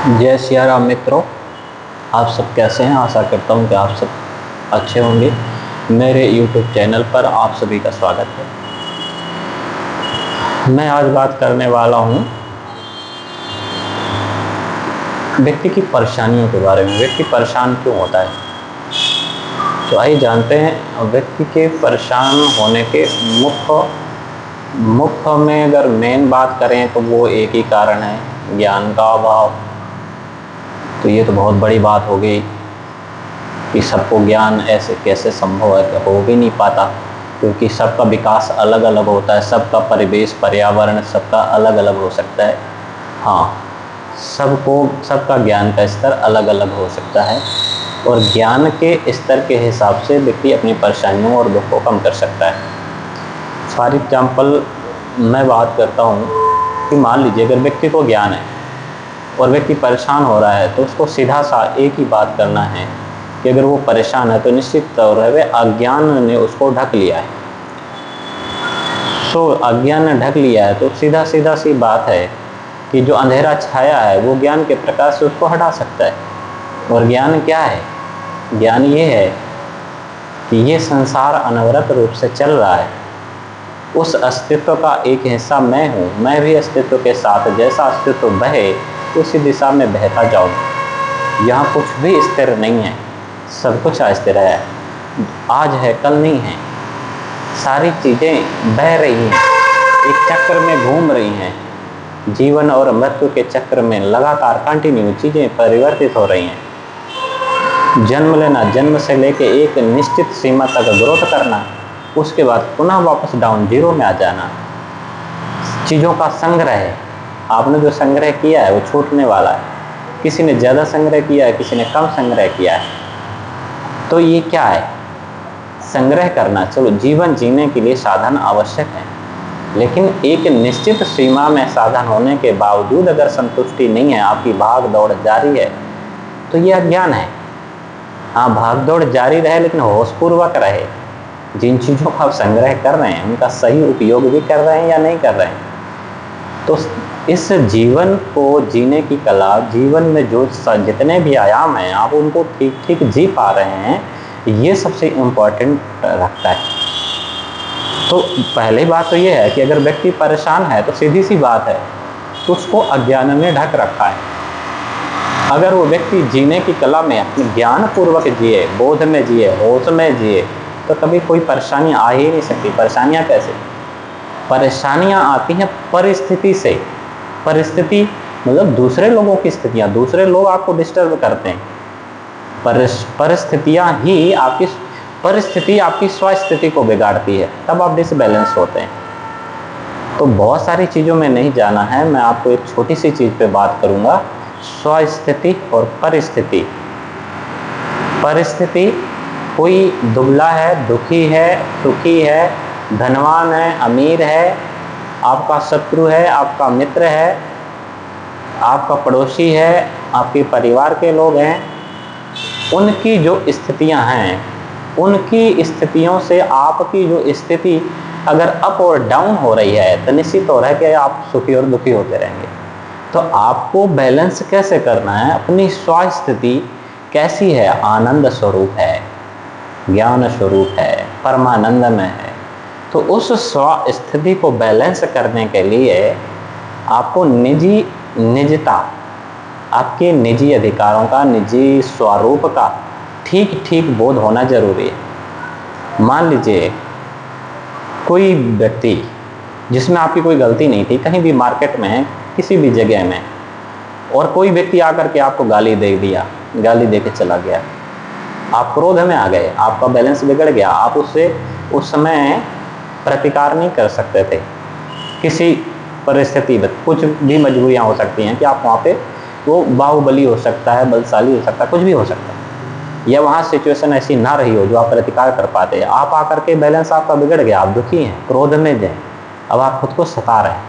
जय सिया राम मित्रों, आप सब कैसे हैं। आशा करता हूं कि आप सब अच्छे होंगे। मेरे YouTube चैनल पर आप सभी का स्वागत है। मैं आज बात करने वाला हूं व्यक्ति की परेशानियों के बारे में। व्यक्ति परेशान क्यों होता है, तो आइए जानते हैं। व्यक्ति के परेशान होने के मुख्य में अगर मेन बात करें तो वो एक ही कारण है, ज्ञान का अभाव। तो ये तो बहुत बड़ी बात हो गई कि सबको ज्ञान ऐसे कैसे संभव है कि हो भी नहीं पाता, क्योंकि सबका विकास अलग अलग होता है, सबका परिवेश पर्यावरण सबका अलग अलग हो सकता है। हाँ, सबका ज्ञान का स्तर अलग अलग हो सकता है और ज्ञान के स्तर के हिसाब से व्यक्ति अपनी परेशानियों और दुख को कम कर सकता है। फॉर एग्जाम्पल मैं बात करता हूँ कि मान लीजिए अगर व्यक्ति को ज्ञान है और व्यक्ति परेशान हो रहा है, तो उसको सीधा सा एक ही बात करना है कि अगर वो परेशान है तो निश्चित तौर है वह अज्ञान ने उसको ढक लिया है। सो अज्ञान ने ढक लिया है तो सीधा सी बात है कि जो अंधेरा छाया है वो ज्ञान के प्रकाश से उसको हटा सकता है। और ज्ञान क्या है? ज्ञान ये है कि ये संसार अनवरत रूप से चल रहा है, उस अस्तित्व का एक हिस्सा मैं हूँ। मैं भी अस्तित्व के साथ जैसा अस्तित्व बहे उसी दिशा में बहता जाऊँ। यहाँ कुछ भी स्थिर नहीं है, सब कुछ अस्थिर है। आज है कल नहीं है, सारी चीज़ें बह रही हैं, एक चक्र में घूम रही हैं। जीवन और मृत्यु के चक्र में लगातार कंटिन्यू चीज़ें परिवर्तित हो रही हैं। जन्म लेना, जन्म से लेके एक निश्चित सीमा तक ग्रोथ करना, उसके बाद पुनः वापस डाउन जीरो में आ जाना। चीज़ों का संग्रह है, आपने जो संग्रह किया है वो छूटने वाला है। किसी ने ज़्यादा संग्रह किया है, किसी ने कम संग्रह किया है। तो ये क्या है? संग्रह करना। चलो, जीवन जीने के लिए साधन आवश्यक है, लेकिन एक निश्चित सीमा में साधन होने के बावजूद अगर संतुष्टि नहीं है, आपकी भाग दौड़ जारी है, तो ये अज्ञान है। हाँ, भाग दौड़ जारी रहे लेकिन होशपूर्वक रहे। जिन चीज़ों का आप संग्रह कर रहे हैं उनका सही उपयोग भी कर रहे हैं या नहीं कर रहे हैं। तो इस जीवन को जीने की कला, जीवन में जो जितने भी आयाम हैं आप उनको ठीक ठीक जी पा रहे हैं, ये सबसे इम्पोर्टेंट रखता है। तो पहली बात तो ये है कि अगर व्यक्ति परेशान है तो सीधी सी बात है तो उसको अज्ञान ने ढक रखा है। अगर वो व्यक्ति जीने की कला में अपने ज्ञान पूर्वक जिए, बोध में जिए, होश में जिए, तो कभी कोई परेशानियाँ आ ही नहीं सकती। परेशानियाँ कैसे? परेशानियाँ आती हैं परिस्थिति से। परिस्थिति मतलब दूसरे लोगों की स्थितियाँ, दूसरे लोग आपको डिस्टर्ब करते हैं। परिस्थितियाँ ही आपकी स्वस्थिति को बिगाड़ती है, तब आप डिसबैलेंस होते हैं। तो बहुत सारी चीज़ों में नहीं जाना है, मैं आपको एक छोटी सी चीज़ पे बात करूँगा, स्वस्थिति और परिस्थिति। परिस्थिति, कोई दुबला है, दुखी है, सुखी है, धनवान है, अमीर है, आपका शत्रु है, आपका मित्र है, आपका पड़ोसी है, आपके परिवार के लोग हैं, उनकी जो स्थितियां हैं, उनकी स्थितियों से आपकी जो स्थिति अगर अप और डाउन हो रही है तो निश्चित हो रहा है कि आप सुखी और दुखी होते रहेंगे। तो आपको बैलेंस कैसे करना है? अपनी स्वस्थिति कैसी है? आनंद स्वरूप है, ज्ञान स्वरूप है, परमानंद में है। तो उस स्थिति को बैलेंस करने के लिए आपको निजता, आपके निजी अधिकारों का, निजी स्वरूप का ठीक ठीक बोध होना जरूरी है। मान लीजिए कोई व्यक्ति जिसमें आपकी कोई गलती नहीं थी, कहीं भी मार्केट में है, किसी भी जगह में, और कोई व्यक्ति आकर के आपको गाली दे दिया, गाली दे के चला गया, आप क्रोध में आ गए, आपका बैलेंस बिगड़ गया, आप उससे उस समय प्रतिकार नहीं कर सकते थे। किसी परिस्थिति में कुछ भी मजबूरियां हो सकती हैं कि आप वहाँ पे, वो बाहुबली हो सकता है, बलशाली हो सकता है, कुछ भी हो सकता है, या वहाँ सिचुएशन ऐसी ना रही हो जो आप प्रतिकार कर पाते। आप आकर के बैलेंस आपका बिगड़ गया, आप दुखी हैं, क्रोध में हैं, अब आप खुद को सता रहे हैं,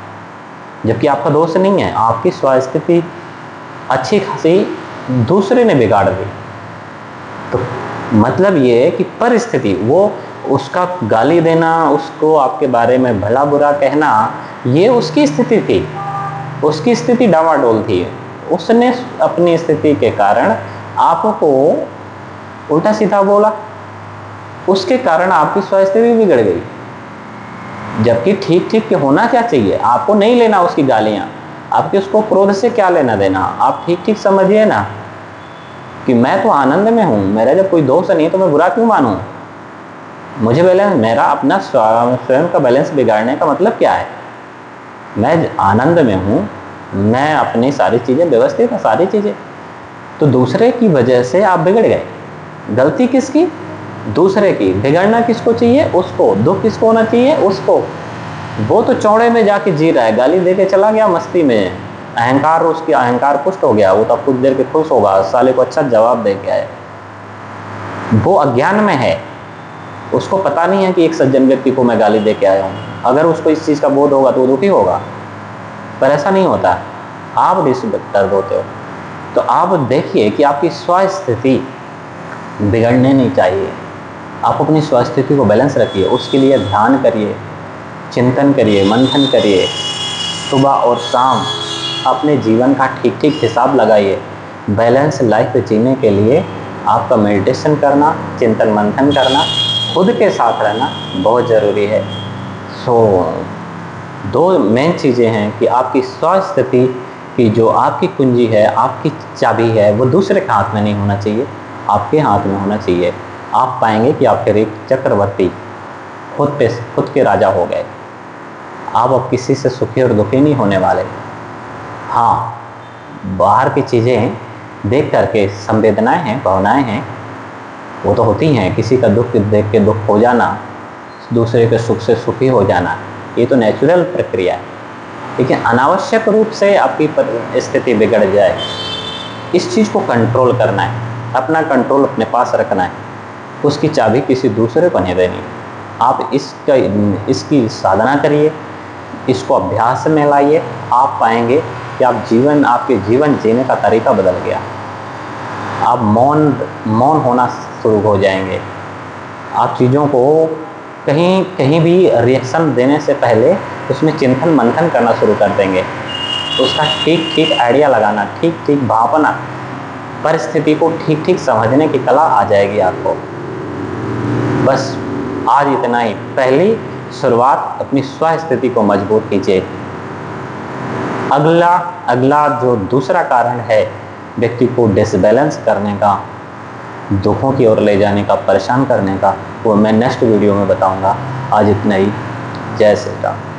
जबकि आपका दोष नहीं है, आपकी स्वस्थिति अच्छी खासी दूसरे ने बिगाड़ दी। तो मतलब ये है कि परिस्थिति, वो उसका गाली देना, उसको आपके बारे में भला बुरा कहना, ये उसकी स्थिति थी, उसकी स्थिति डामाडोल थी, उसने अपनी स्थिति के कारण आपको उल्टा सीधा बोला, उसके कारण आपकी स्वास्थ्य बिगड़ गई। जबकि ठीक ठीक होना क्या चाहिए, आपको नहीं लेना उसकी गालियां, आपके उसको क्रोध से क्या लेना देना। आप ठीक ठीक समझिए ना कि मैं तो आनंद में हूं, मेरा जब कोई दोष नहीं है तो मैं बुरा क्यों मानूं। मुझे बैलेंस, मेरा अपना स्वयं का बैलेंस बिगाड़ने का मतलब क्या है। मैं आनंद में हूं, मैं अपनी सारी चीजें व्यवस्थित है, सारी चीजें। तो दूसरे की वजह से आप बिगड़ गए। गलती किसकी? दूसरे की। बिगड़ना किसको चाहिए? उसको। दुख किसको होना चाहिए? उसको। वो तो चौड़े में जाके जी रहा है, गाली दे के चला गया मस्ती में, अहंकार, उसकी अहंकार पुष्ट हो गया, वो तो कुछ देर के खुश होगा, साले को अच्छा जवाब दे के आए। वो अज्ञान में है, उसको पता नहीं है कि एक सज्जन व्यक्ति को मैं गाली दे के आया हूँ। अगर उसको इस चीज़ का बोध होगा तो वो दुखी होगा, पर ऐसा नहीं होता। आप डिस्टर्ब होते हो। तो आप देखिए कि आपकी स्वास्थ्य बिगड़ने नहीं चाहिए। आप अपनी स्वास्थ्य को बैलेंस रखिए, उसके लिए ध्यान करिए, चिंतन करिए, मंथन करिए। सुबह और शाम अपने जीवन का ठीक ठीक हिसाब लगाइए। बैलेंस लाइफ जीने के लिए आपका मेडिटेशन करना, चिंतन मंथन करना, खुद के साथ रहना बहुत ज़रूरी है। सो दो मेन चीज़ें हैं कि आपकी स्वास्थ्य की जो आपकी कुंजी है, आपकी चाबी है, वो दूसरे के हाथ में नहीं होना चाहिए, आपके हाथ में होना चाहिए। आप पाएंगे कि आपके चक्रवर्ती खुद के राजा हो गए। आप अब किसी से सुखी और दुखी नहीं होने वाले। हाँ, बाहर की चीज़ें देख करके संवेदनाएं हैं, भावनाएं हैं, वो तो होती हैं। किसी का दुख देख के दुख हो जाना, दूसरे के सुख से सुखी हो जाना, ये तो नेचुरल प्रक्रिया है। लेकिन अनावश्यक रूप से आपकी स्थिति बिगड़ जाए, इस चीज़ को कंट्रोल करना है, अपना कंट्रोल अपने पास रखना है, उसकी चाबी किसी दूसरे को नहीं देनी। आप इसकी साधना करिए, इसको अभ्यास में लाइए। आप पाएंगे कि आपके जीवन जीने का तरीका बदल गया। आप मौन होना शुरू हो जाएंगे। आप चीज़ों को कहीं भी रिएक्शन देने से पहले उसमें चिंतन मंथन करना शुरू कर देंगे। उसका ठीक ठीक आइडिया लगाना, ठीक ठीक भावना, परिस्थिति को ठीक ठीक समझने की कला आ जाएगी आपको। बस आज इतना ही। पहली शुरुआत अपनी स्वास्थ्य को मजबूत कीजिए। अगला जो दूसरा कारण है व्यक्ति को डिसबैलेंस करने का, दुखों की ओर ले जाने का, परेशान करने का, वो मैं नेक्स्ट वीडियो में बताऊंगा। आज इतना ही। जय श्री राम।